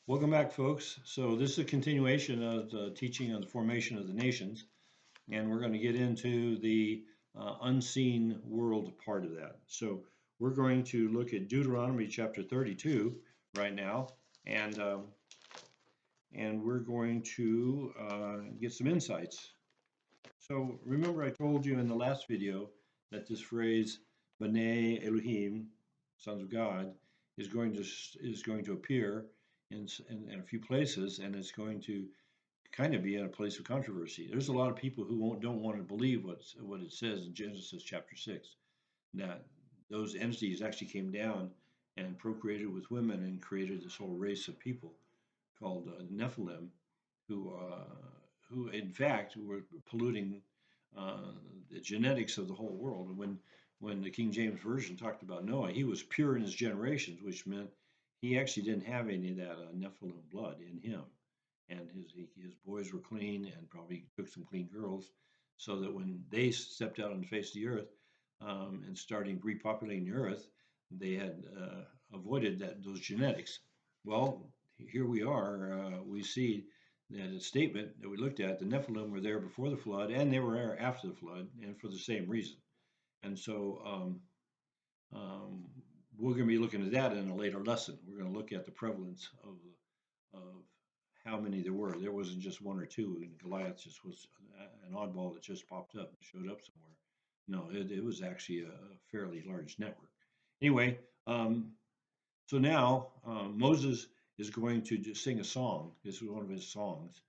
Welcome back, folks. So this is a continuation of the teaching on the formation of the nations, and we're going to get into the unseen world part of that. So we're going to look at Deuteronomy chapter 32 right now, and we're going to get some insights. So remember, I told you in the last video that this phrase "B'nai Elohim," sons of God, is going to appear in a few places, and it's going to kind of be in a place of controversy. There's a lot of people who don't want to believe what it says in Genesis chapter 6, that those entities actually came down and procreated with women and created this whole race of people called Nephilim, who in fact were polluting uh, the genetics of the whole world. And when the King James version talked about Noah, he was pure in his generations, which meant he actually didn't have any of that Nephilim blood in him, and his boys were clean and probably took some clean girls, so that when they stepped out on the face of the earth and starting repopulating the earth, they had avoided those genetics. Well, here we are. We see that a statement that we looked at, the Nephilim were there before the flood, and they were there after the flood, and for the same reason. And so um, we're going to be looking at that in a later lesson. We're going to look at the prevalence of how many there were. There wasn't just one or two, and Goliath just was an oddball that just popped up, showed up somewhere. No, it was actually a fairly large network. Anyway, so now Moses is going to sing a song. This is one of his songs,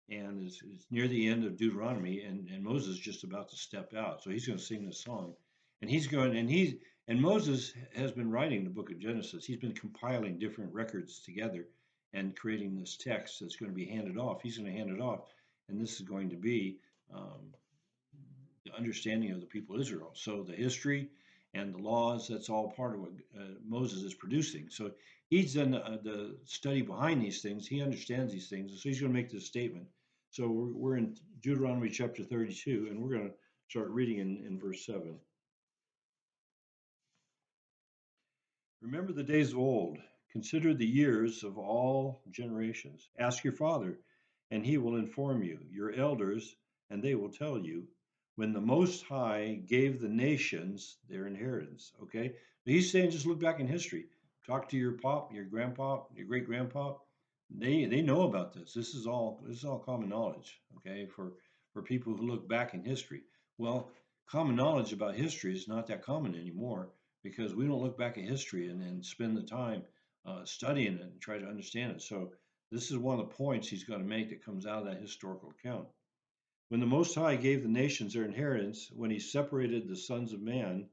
and it's near the end of Deuteronomy, and Moses is just about to step out. So he's going to sing this song, and Moses has been writing the book of Genesis. He's been compiling different records together and creating this text that's going to be handed off. He's going to hand it off, and this is going to be um, the understanding of the people of Israel. So the history and the laws, that's all part of what Moses is producing. So he's done the study behind these things. He understands these things. And so he's going to make this statement. So we're in Deuteronomy chapter 32, and we're going to start reading in verse 7. Remember the days of old. Consider the years of all generations. Ask your father, and he will inform you, your elders, and they will tell you, when the Most High gave the nations their inheritance. Okay? He's saying just look back in history. Talk to your pop, your grandpa, your great grandpa. They know about this. This is all common knowledge, okay, for people who look back in history. Well, common knowledge about history is not that common anymore because we don't look back at history and spend the time studying it and try to understand it. So this is one of the points he's going to make that comes out of that historical account. When the Most High gave the nations their inheritance, when he separated the sons of man,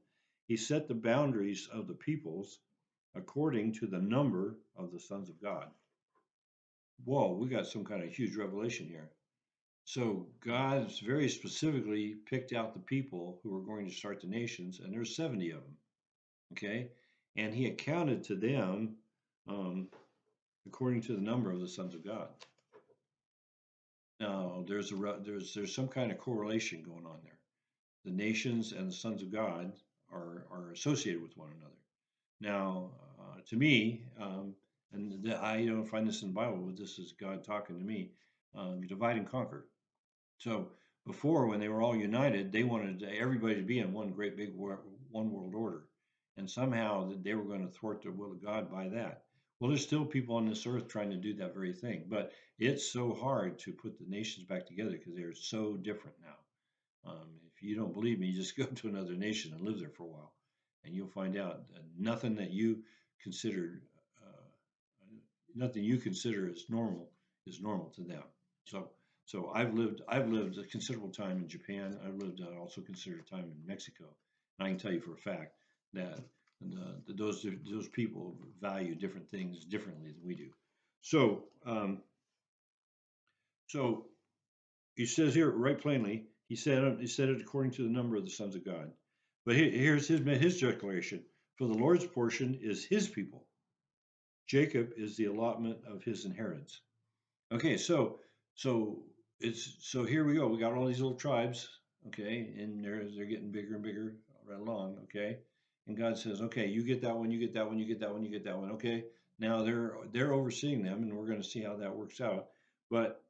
he set the boundaries of the peoples according to the number of the sons of God. Whoa, we got some kind of huge revelation here. So God's very specifically picked out the people who were going to start the nations, and there's 70 of them. Okay, and he accounted to them um, according to the number of the sons of God. Now, there's some kind of correlation going on there. The nations and the sons of God are associated with one another. Now, to me, I don't find this in the Bible, but this is God talking to me. Divide and conquer. So before, when they were all united, they wanted everybody to be in one great big one world order, and somehow they were going to thwart the will of God by that. Well, there's still people on this earth trying to do that very thing, but it's so hard to put the nations back together because they're so different now. If you don't believe me, just go to another nation and live there for a while, and you'll find out that considered, uh, nothing you consider as normal is normal to them. So, so I've lived a considerable time in Japan. I've lived also considerable time in Mexico, and I can tell you for a fact that those people value different things differently than we do. So, so he says here right plainly, he said it according to the number of the sons of God. But here's his declaration: for the Lord's portion is his people. Jacob is the allotment of his inheritance. Okay, so here we go. We got all these little tribes, okay, and they're getting bigger and bigger right along, okay, And God says, okay, you get that one, you get that one, you get that one, you get that one. Okay, now they're overseeing them, and we're going to see how that works out. But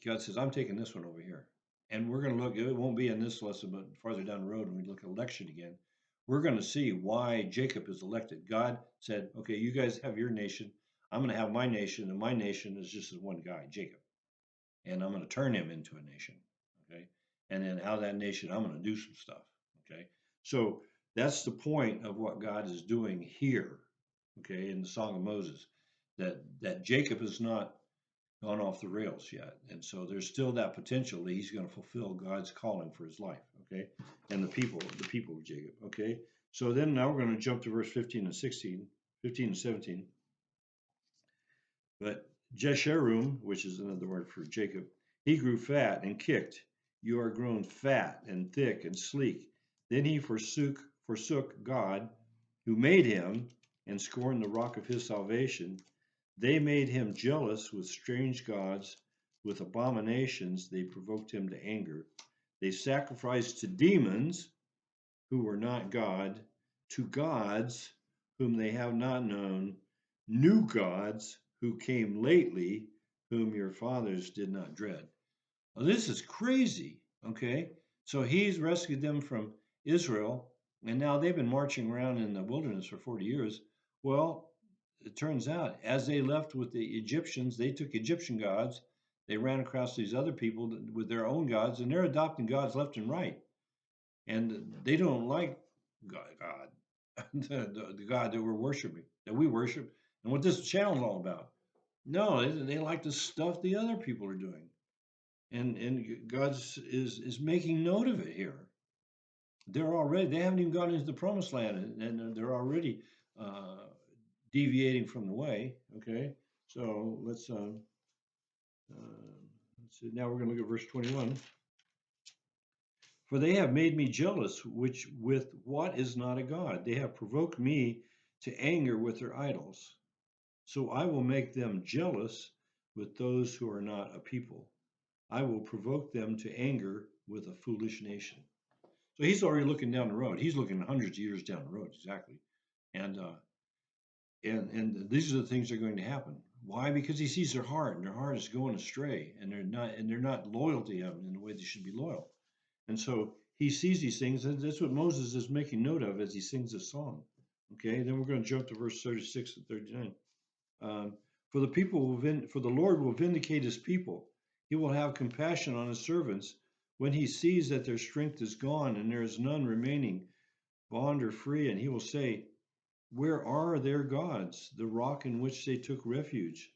God says, I'm taking this one over here. And we're going to look, it won't be in this lesson, but farther down the road when we look at election again, we're going to see why Jacob is elected. God said, okay, you guys have your nation. I'm going to have my nation, and my nation is just one guy, Jacob. And I'm going to turn him into a nation. Okay. And then out of that nation, I'm going to do some stuff. Okay. So that's the point of what God is doing here. Okay. In the Song of Moses, that Jacob has not gone off the rails yet. And so there's still that potential that he's going to fulfill God's calling for his life. Okay. And the people of Jacob. Okay. So then now we're going to jump to verse 15 and 16, 15 and 17. But Jeshurun, which is another word for Jacob, he grew fat and kicked. You are grown fat and thick and sleek. Then he forsook God, who made him, and scorned the rock of his salvation. They made him jealous with strange gods. With abominations they provoked him to anger. They sacrificed to demons, who were not God, to gods whom they have not known, new gods who came lately, whom your fathers did not dread. Well, this is crazy. Okay. So he's rescued them from Israel, and now they've been marching around in the wilderness for 40 years. Well, it turns out as they left with the Egyptians, they took Egyptian gods. They ran across these other people with their own gods, and they're adopting gods left and right. And they don't like God, the God that we're worshiping, that we worship, and what this channel is all about. No, they like the stuff the other people are doing, and God's is making note of it here. They haven't even gone into the promised land, and they're already uh, deviating from the way. Okay, so let's see. Now we're going to look at verse 21. For they have made me jealous, which with what is not a God. They have provoked me to anger with their idols. So I will make them jealous with those who are not a people. I will provoke them to anger with a foolish nation. So he's already looking down the road. He's looking hundreds of years down the road, exactly. And and these are the things that are going to happen. Why? Because he sees their heart, and their heart is going astray, and they're not loyal to him in the way they should be loyal. And so he sees these things, and that's what Moses is making note of as he sings this song. Okay, then we're going to jump to verse 36 and 39. Um, for the Lord will vindicate his people. He will have compassion on his servants when he sees that their strength is gone and there is none remaining, bond or free. And he will say, where are their gods, the rock in which they took refuge,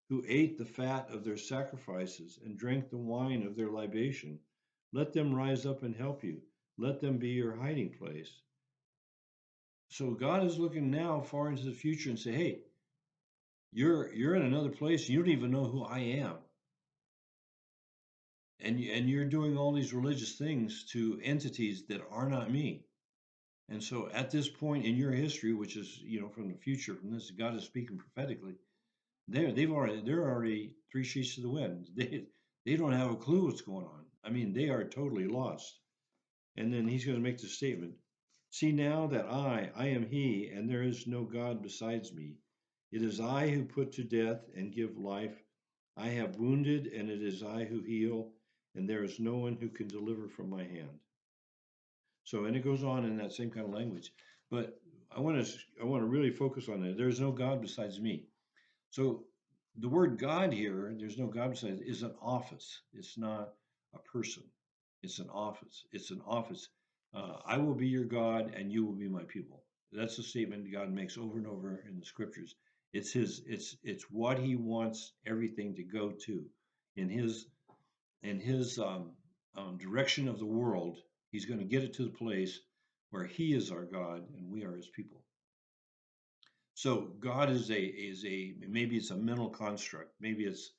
who ate the fat of their sacrifices and drank the wine of their libation? Let them rise up and help you. Let them be your hiding place. So God is looking now far into the future and say, hey, you're in another place. You don't even know who I am. And you're doing all these religious things to entities that are not me. And so at this point in your history, which is, from the future, from this, God is speaking prophetically, they're already three sheets to the wind. They don't have a clue what's going on. I mean, they are totally lost. And then he's going to make the statement, see now that I am he, and there is no God besides me. It is I who put to death and give life. I have wounded, and it is I who heal, and there is no one who can deliver from my hand. So, and it goes on in that same kind of language. But I want to really focus on it. There is no God besides me. So the word God here, there's no God besides, is an office. It's not a person. It's an office. It's an office. I will be your God, and you will be my people. That's a statement God makes over and over in the scriptures. It's what he wants everything to go to in his direction of the world. He's going to get it to the place where he is our God and we are his people. So God is a maybe it's a mental construct. Maybe it's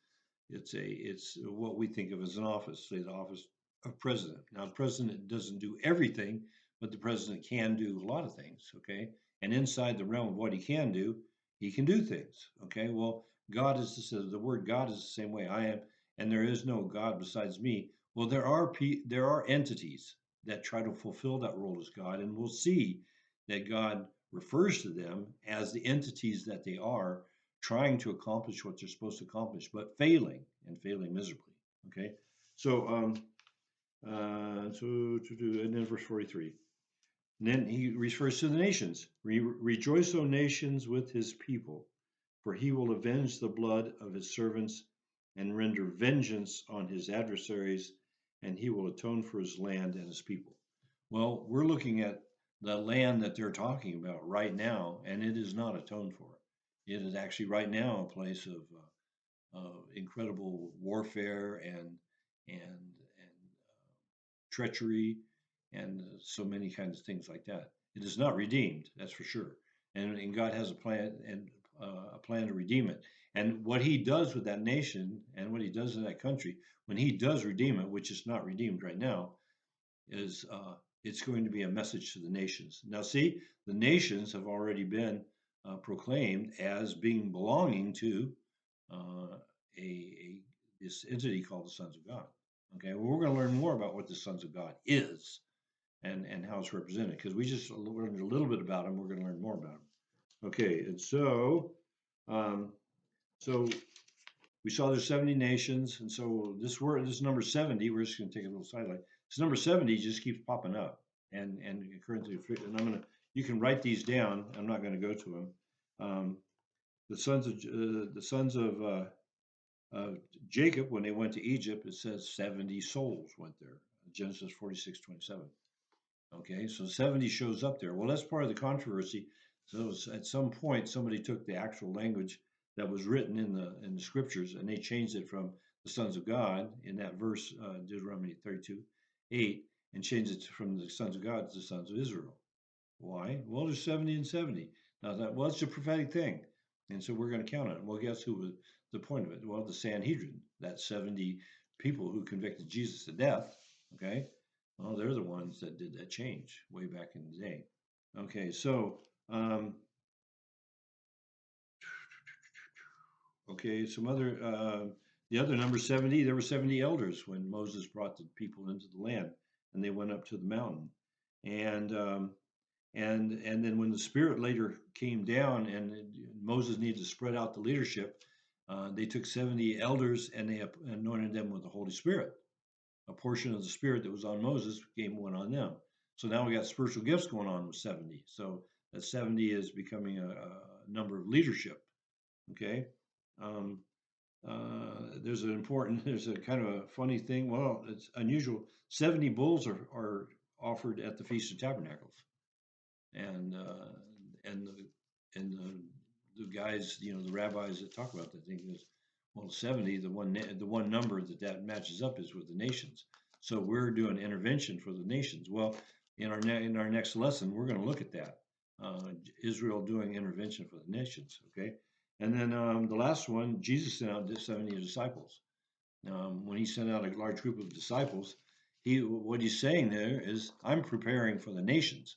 what we think of as an office, say the office of president. Now, the president doesn't do everything, but the president can do a lot of things. Okay, and inside the realm of what he can do things. Okay, well, God is the word God is the same way. I am, and there is no God besides me. Well, there are entities that try to fulfill that role as God, and we'll see that God refers to them as the entities that they are, trying to accomplish what they're supposed to accomplish, but failing and failing miserably. Okay, so and then verse 43. And then he refers to the nations. Rejoice, O nations, with his people, for he will avenge the blood of his servants and render vengeance on his adversaries, and he will atone for his land and his people. Well, we're looking at the land that they're talking about right now, and it is not atoned for. It is actually right now a place of incredible warfare and treachery and so many kinds of things like that. It is not redeemed, that's for sure. And God has a plan and a plan to redeem it. And what He does with that nation and what He does in that country, when He does redeem it, which is not redeemed right now, is it's going to be a message to the nations. Now, see, the nations have already been proclaimed as being belonging to uh, a this entity called the sons of God. Okay, well, we're going to learn more about what the sons of God is and how it's represented because we just learned a little bit about them. We're going to learn more about them. Okay, and um, so we saw there's 70 nations, and so this number 70. We're just going to take a little sidelight. This number 70 just keeps popping up, and currently, and you can write these down. I'm not going to go to them. Um, the sons of Jacob, when they went to Egypt, it says 70 souls went there. Genesis 46:27. Okay, so 70 shows up there. Well, that's part of the controversy. So at some point, somebody took the actual language that was written in the scriptures and they changed it from the sons of God in that verse, Deuteronomy 32:8, and changed it from the sons of God to the sons of Israel. Why? Well, there's 70 and 70. Now that, well, it's a prophetic thing. And so we're going to count on it. Well, guess who was the point of it? Well, the Sanhedrin, that 70 people who convicted Jesus to death. Okay. Well, they're the ones that did that change way back in the day. Okay. So, okay. The other number 70, there were 70 elders when Moses brought the people into the land and they went up to the mountain. And, and then when the Spirit later came down and Moses needed to spread out the leadership, they took 70 elders and they anointed them with the Holy Spirit. A portion of the Spirit that was on Moses went on them. So now we got spiritual gifts going on with 70. So that 70 is becoming a number of leadership. Okay. Um, there's a kind of a funny thing. Well, it's unusual. 70 bulls are offered at the Feast of Tabernacles and and the guys, the rabbis that talk about that thing is, well, 70, the one number that matches up is with the nations. So we're doing intervention for the nations. Well, in our next lesson, we're going to look at that. Israel doing intervention for the nations. Okay, and then the last one, Jesus sent out 70 disciples. When he sent out a large group of disciples, what he's saying there is, I'm preparing for the nations.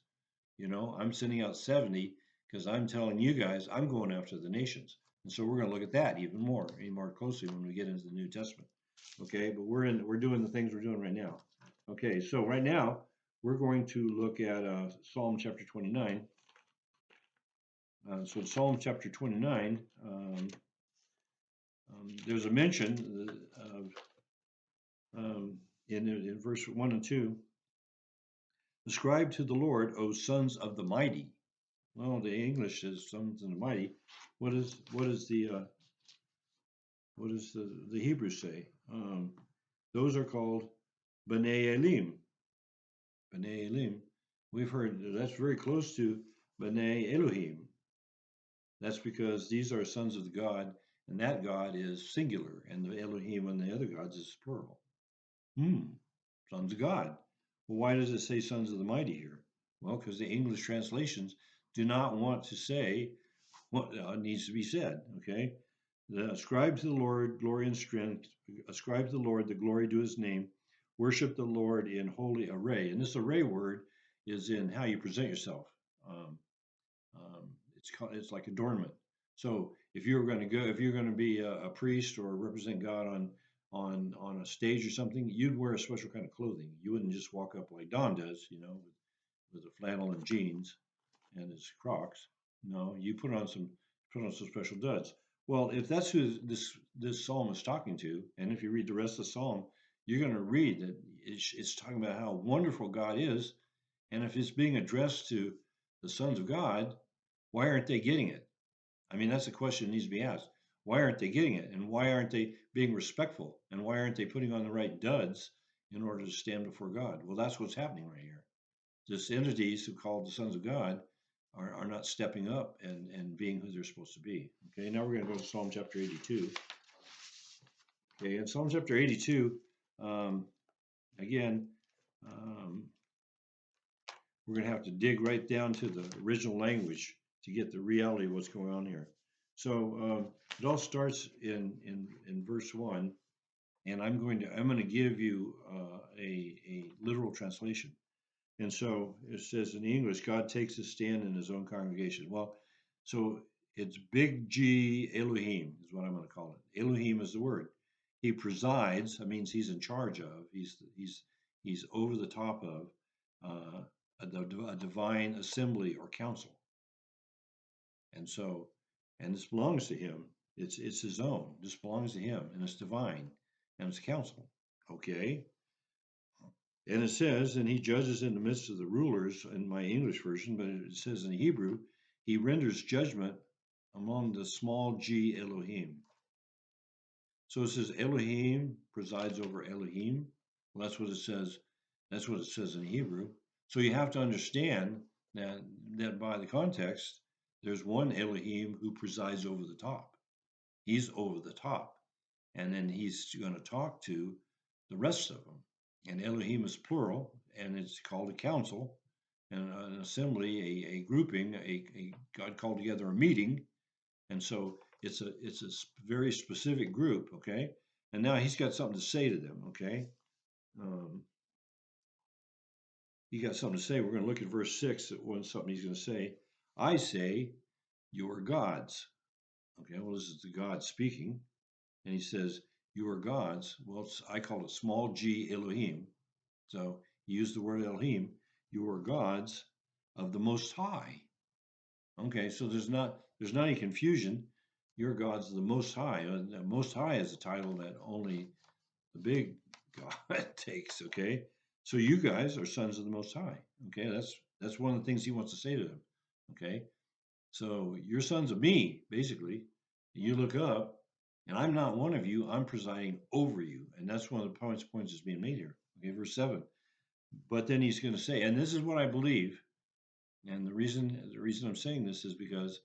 I'm sending out 70 because I'm telling you guys I'm going after the nations. And so we're going to look at that even more closely when we get into the New Testament. Okay, but we're doing the things we're doing right now. Okay, so right now we're going to look at Psalm chapter 29. So Psalm chapter 29, there's a mention of in verse 1 and 2. Ascribe to the Lord, O sons of the mighty. Well, the English says sons of the mighty. What does the Hebrew say? Those are called B'nai Elim. B'nai Elim. We've heard that's very close to B'nai Elohim. That's because these are sons of the God, and that God is singular, and the Elohim and the other gods is plural. Sons of God. Well, why does it say sons of the mighty here? Well, because the English translations do not want to say what needs to be said. Okay, ascribe to the Lord glory and strength. Ascribe to the Lord the glory due His name. Worship the Lord in holy array. And this array word is in how you present yourself. It's like adornment. So if you're going to be a priest or represent God on a stage or something, you'd wear a special kind of clothing. You wouldn't just walk up like Don does, with a flannel and jeans. and it's Crocs. No, you put on some special duds. Well, if that's who this psalm is talking to, and if you read the rest of the psalm, you're going to read that it's talking about how wonderful God is, and if it's being addressed to the sons of God, why aren't they getting it? I mean, that's a question that needs to be asked. Why aren't they getting it? And why aren't they being respectful? And why aren't they putting on the right duds in order to stand before God? Well, that's what's happening right here. These entities who called the sons of God are not stepping up and being who they're supposed to be. Okay, now we're going to go to Psalm chapter 82. Okay, in Psalm chapter 82, um, again, um, we're going to have to dig right down to the original language to get the reality of what's going on here. So it all starts in verse 1, and I'm going to give you a literal translation. And so it says in English, God takes his stand in his own congregation. Well, so it's big G Elohim is what I'm going to call it. Elohim is the word. He presides. That means he's in charge of. He's over the top of a divine assembly or council. And so, and this belongs to him. It's his own. This belongs to him, and it's divine, and it's council. Okay. And it says, and he judges in the midst of the rulers in my English version, but it says in Hebrew, he renders judgment among the small g Elohim. So it says Elohim presides over Elohim. Well, that's what it says. That's what it says in Hebrew. So you have to understand that by the context, there's one Elohim who presides over the top. He's over the top. And then he's going to talk to the rest of them. And Elohim is plural, and it's called a council, and an assembly, a grouping, a God called together a meeting, and so it's a very specific group, okay. And now he's got something to say to them, okay. He got something to say. We're going to look at verse 6. At one something he's going to say. I say, you are gods. Okay, well, this is the God speaking, and he says, you are gods. Well, I call it small g Elohim. So he used the word Elohim. You are gods of the Most High. Okay, so there's not any confusion. You're gods of the Most High. The Most High is a title that only the big God takes. Okay, so you guys are sons of the Most High. Okay, that's one of the things he wants to say to them. Okay, so you're sons of me, basically. You look up, and I'm not one of you. I'm presiding over you, and that's one of the points that's being made here. Okay, verse 7. But then he's going to say, and this is what I believe, and the reason I'm saying this is because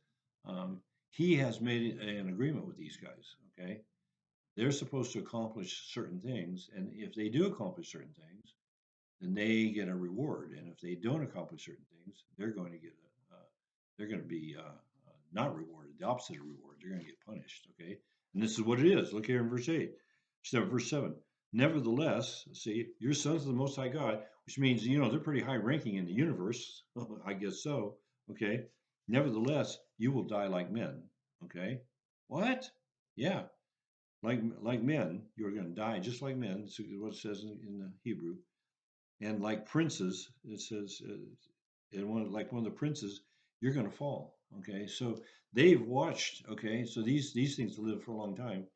he has made an agreement with these guys. Okay, they're supposed to accomplish certain things, and if they do accomplish certain things, then they get a reward. And if they don't accomplish certain things, they're going to get they're going to be not rewarded. The opposite of reward. They're going to get punished. Okay, and this is what it is. Look here in verse 8, verse 7. Nevertheless, see, you're sons of the Most High God, which means, they're pretty high ranking in the universe. I guess so. Okay. Nevertheless, you will die like men. Okay. What? Yeah. Like men, you're going to die just like men. That's what it says in the Hebrew. And like princes, it says, like one of the princes, you're going to fall. Okay. So they've watched. Okay. So these things live for a long time.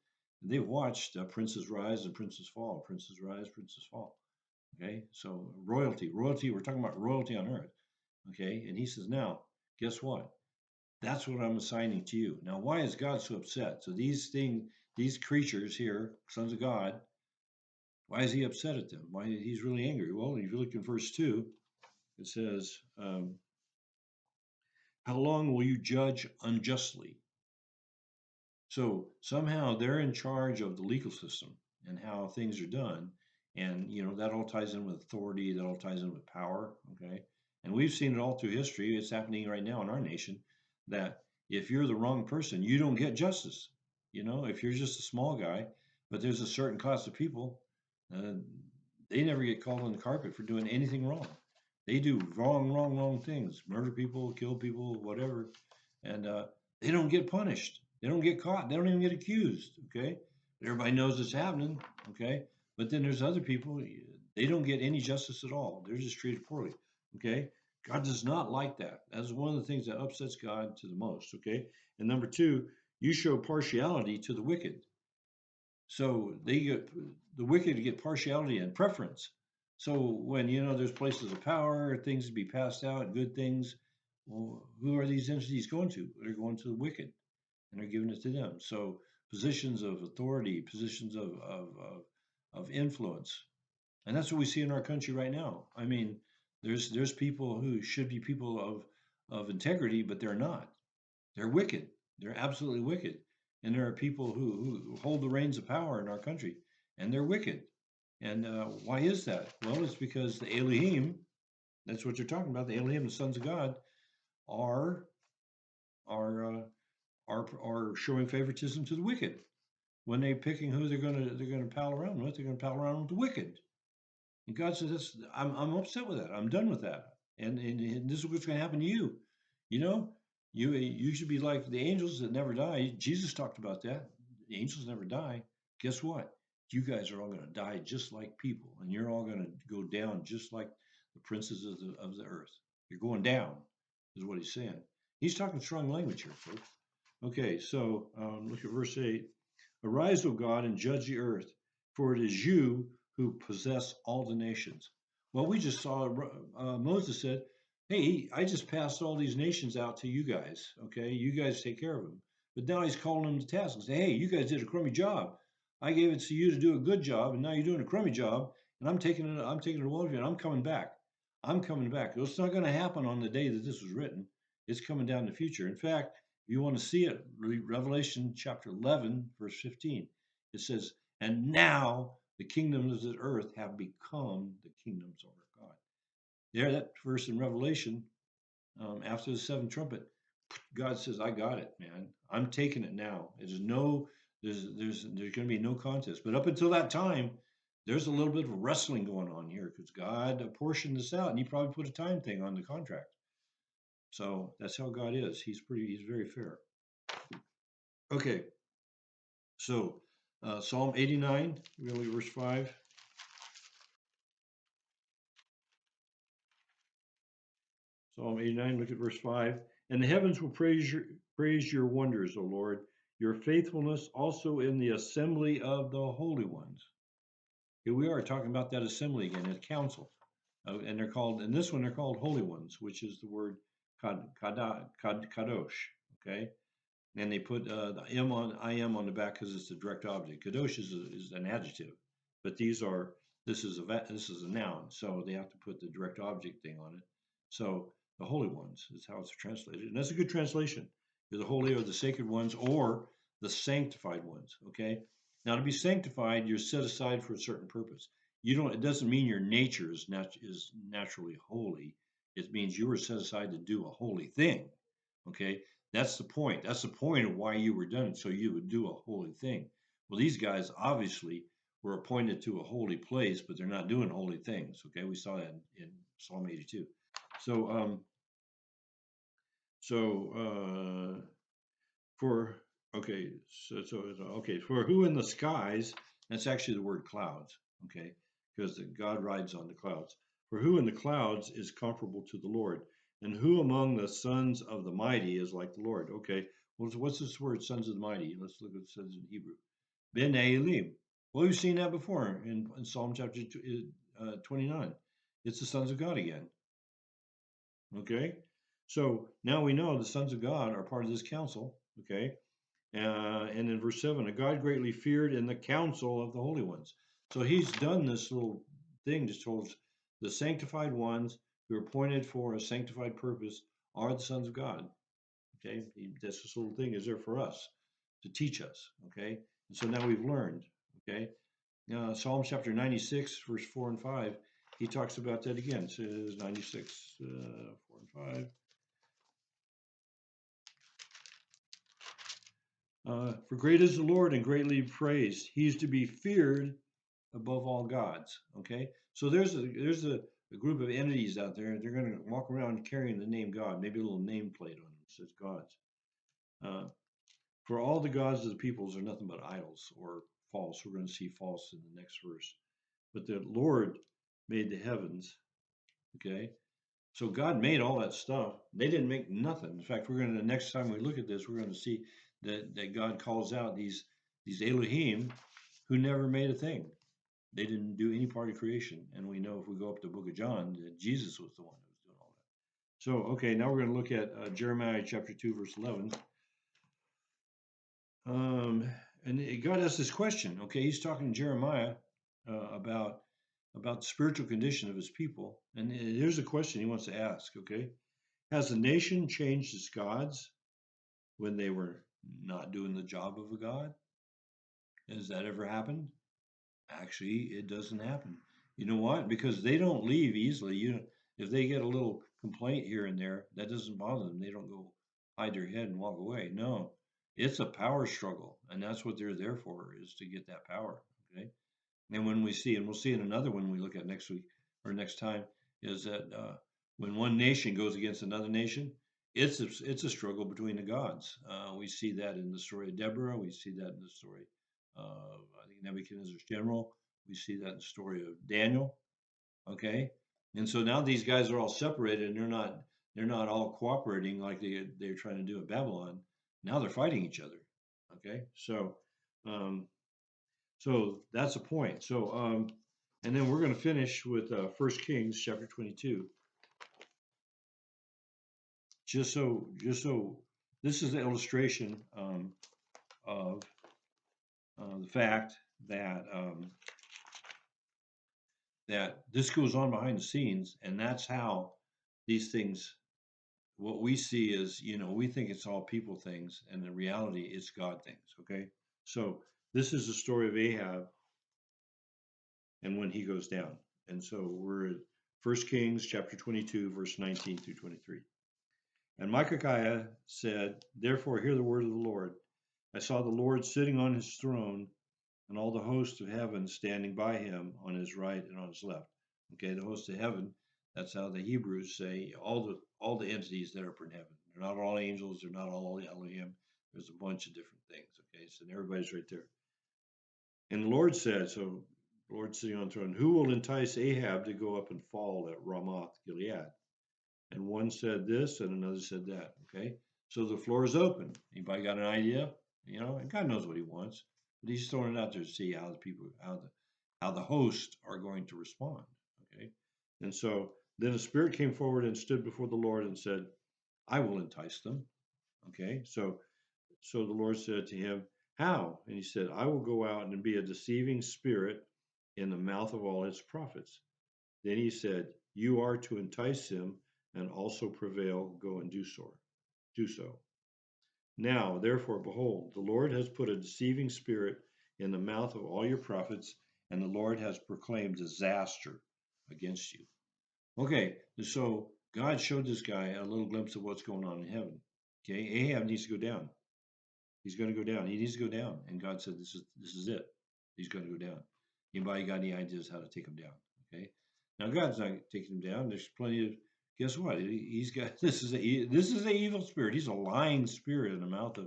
They've watched princes rise and princes fall, princes rise, princes fall. Okay, so royalty, we're talking about royalty on earth. Okay, and he says, now, guess what? That's what I'm assigning to you. Now, why is God so upset? So these creatures here, sons of God, why is he upset at them? Why he's really angry? Well, if you look in verse 2, it says, how long will you judge unjustly? So somehow they're in charge of the legal system and how things are done. And, that all ties in with authority, that all ties in with power. Okay. And we've seen it all through history. It's happening right now in our nation that if you're the wrong person, you don't get justice. If you're just a small guy, but there's a certain class of people, uh, they never get called on the carpet for doing anything wrong. They do wrong things, murder people, kill people, whatever. And they don't get punished. They don't get caught. They don't even get accused. Okay. Everybody knows it's happening. Okay. But then there's other people, they don't get any justice at all. They're just treated poorly. Okay. God does not like that. That's one of the things that upsets God to the most. Okay. And number two, you show partiality to the wicked. So they get the wicked get partiality and preference. So when there's places of power, things to be passed out, good things, well, who are these entities going to? They're going to the wicked, and they're giving it to them. So positions of authority, positions of influence, and that's what we see in our country right now. I mean, there's people who should be people of integrity, but they're not. They're wicked. They're absolutely wicked. And there are people who hold the reins of power in our country, and they're wicked. And why is that? Well, it's because the Elohim, that's what you're talking about, the Elohim, the sons of God, are are uh, are showing favoritism to the wicked. When they're picking who they're gonna pal around with, they're gonna pal around with the wicked. And God says, I'm upset with that. I'm done with that. And this is what's going to happen to you. You know, you should be like the angels that never die. Jesus talked about that. The angels never die. Guess what? You guys are all going to die just like people, and you're all going to go down just like the princes of the earth. You're going down, is what he's saying. He's talking strong language here, folks. Okay, so look at verse 8. Arise, O God, and judge the earth, for it is you who possess all the nations. Well, we just saw Moses said, hey, I just passed all these nations out to you guys. Okay, you guys take care of them. But now he's calling them to task and say, hey, you guys did a crummy job. I gave it to you to do a good job, and now you're doing a crummy job, and I'm taking it away from you, and I'm coming back. I'm coming back. It's not going to happen on the day that this was written. It's coming down in the future. In fact, if you want to see it, read Revelation chapter 11, verse 15. It says, and now the kingdoms of the earth have become the kingdoms of our God. There, that verse in Revelation, after the seventh trumpet, God says, I got it, man. I'm taking it now. There's going to be no contest. But up until that time, there's a little bit of wrestling going on here because God apportioned this out and he probably put a time thing on the contract. So that's how God is. He's very fair. Okay. So Psalm 89, really verse 5. Psalm 89, look at verse 5. And the heavens will praise your wonders, O Lord, your faithfulness also in the assembly of the holy ones. Here we are talking about that assembly again, a council. And they're called, in this one, they're called holy ones, which is the word kadosh. Okay. And they put the I am on the back because it's a direct object. Kadosh is an adjective, but this is a noun, so they have to put the direct object thing on it. So the holy ones is how it's translated, and that's a good translation. You're the holy or the sacred ones, or the sanctified ones. Okay. Now to be sanctified, you're set aside for a certain purpose. You don't. It doesn't mean your nature is naturally holy. It means you were set aside to do a holy thing. Okay. That's the point. That's the point of why you were done, so you would do a holy thing. Well, these guys obviously were appointed to a holy place, but they're not doing holy things. Okay, we saw that in Psalm 82. So, for okay, okay, for who in the skies? That's actually the word clouds. Okay, because God rides on the clouds. For who in the clouds is comparable to the Lord? And who among the sons of the mighty is like the Lord? Okay, well, what's this word, sons of the mighty? Let's look at what it says in Hebrew. Ben Elim. Well, we've seen that before in Psalm chapter 29. It's the sons of God again. Okay, so now we know the sons of God are part of this council. Okay, and in verse 7, a God greatly feared in the council of the holy ones. So he's done this little thing, just told us the sanctified ones who are appointed for a sanctified purpose are the sons of God. Okay, this little thing is there for us to teach us. Okay, and so now we've learned. Okay, Psalm chapter 96, verse 4 and 5, he talks about that again. It says 96, 4 and 5. For great is the Lord and greatly praised. He's to be feared above all gods. Okay, so there's a group of entities out there. They're going to walk around carrying the name God, maybe a little nameplate on them that says gods. For all the gods of the peoples are nothing but idols or false. We're going to see false in the next verse. But the Lord made the heavens. Okay, So God made all that stuff. They didn't make nothing. In fact, the next time we look at this, we're gonna see that God calls out these Elohim who never made a thing. They didn't do any part of creation. And we know if we go up to the book of John, that Jesus was the one who was doing all that. So, okay, now we're going to look at Jeremiah chapter 2, verse 11. Um, and God asks this question. Okay, he's talking to Jeremiah about the spiritual condition of his people. And here's a question he wants to ask. Okay, has the nation changed its gods when they were not doing the job of a god? Has that ever happened? Actually, it doesn't happen. You know what? Because they don't leave easily. If they get a little complaint here and there, that doesn't bother them. They don't go hide their head and walk away. No, it's a power struggle, and that's what they're there for, is to get that power. Okay. And when we see, and we'll see in another one we look at next week or next time, is that when one nation goes against another nation, it's a struggle between the gods. We see that in the story of Deborah. We see that in the story of, I think, Nebuchadnezzar's general. We see that in the story of Daniel. Okay, and so now these guys are all separated, and they're not all cooperating like they're trying to do at Babylon. Now they're fighting each other. Okay, um, so that's a point. And then we're going to finish with 1 Kings chapter 22. Just so this is the illustration of the fact that this goes on behind the scenes, and that's how these things. What we see is, we think it's all people things, and in reality, it's God things. Okay, so this is the story of Ahab and when he goes down. And so we're at 1 Kings chapter 22, verse 19 through 23. And Micaiah said, therefore hear the word of the Lord. I saw the Lord sitting on his throne, and all the hosts of heaven standing by him on his right and on his left. Okay, the hosts of heaven, that's how the Hebrews say all the entities that are in heaven. They're not all angels, they're not all Elohim. There's a bunch of different things. Okay, so everybody's right there. And the Lord said, so the Lord sitting on the throne, who will entice Ahab to go up and fall at Ramoth Gilead? And one said this and another said that. Okay. So the floor is open. Anybody got an idea? And God knows what he wants, but he's throwing it out there to see how the hosts are going to respond. Okay. And so then a spirit came forward and stood before the Lord and said, I will entice them. Okay. So the Lord said to him, how? And he said, I will go out and be a deceiving spirit in the mouth of all its prophets. Then he said, you are to entice him and also prevail, go and do so. Do so. Now, therefore, behold, the Lord has put a deceiving spirit in the mouth of all your prophets, and the Lord has proclaimed disaster against you. Okay, so God showed this guy a little glimpse of what's going on in heaven. Okay, Ahab needs to go down. He's going to go down. He needs to go down. And God said, this is it. He's going to go down. Anybody got any ideas how to take him down? Okay. Now God's not taking him down. There's plenty of. Guess what? He's got this is an evil spirit. He's a lying spirit in the mouth of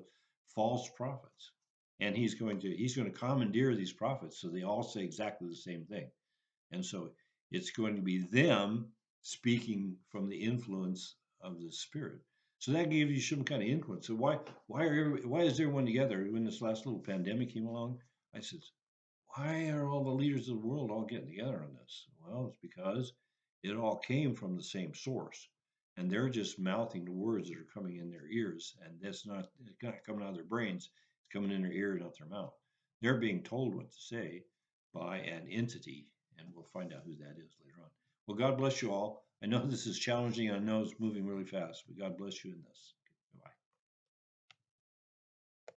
false prophets, and he's going to commandeer these prophets so they all say exactly the same thing, and so it's going to be them speaking from the influence of the spirit. So that gave you some kind of influence. So why is everyone together? When this last little pandemic came along, I said, why are all the leaders of the world all getting together on this? Well, it's because it all came from the same source, and they're just mouthing the words that are coming in their ears, and it's not coming out of their brains. It's coming in their ear and out their mouth. They're being told what to say by an entity, and we'll find out who that is later on. Well, God bless you all. I know this is challenging. I know it's moving really fast, but God bless you in this.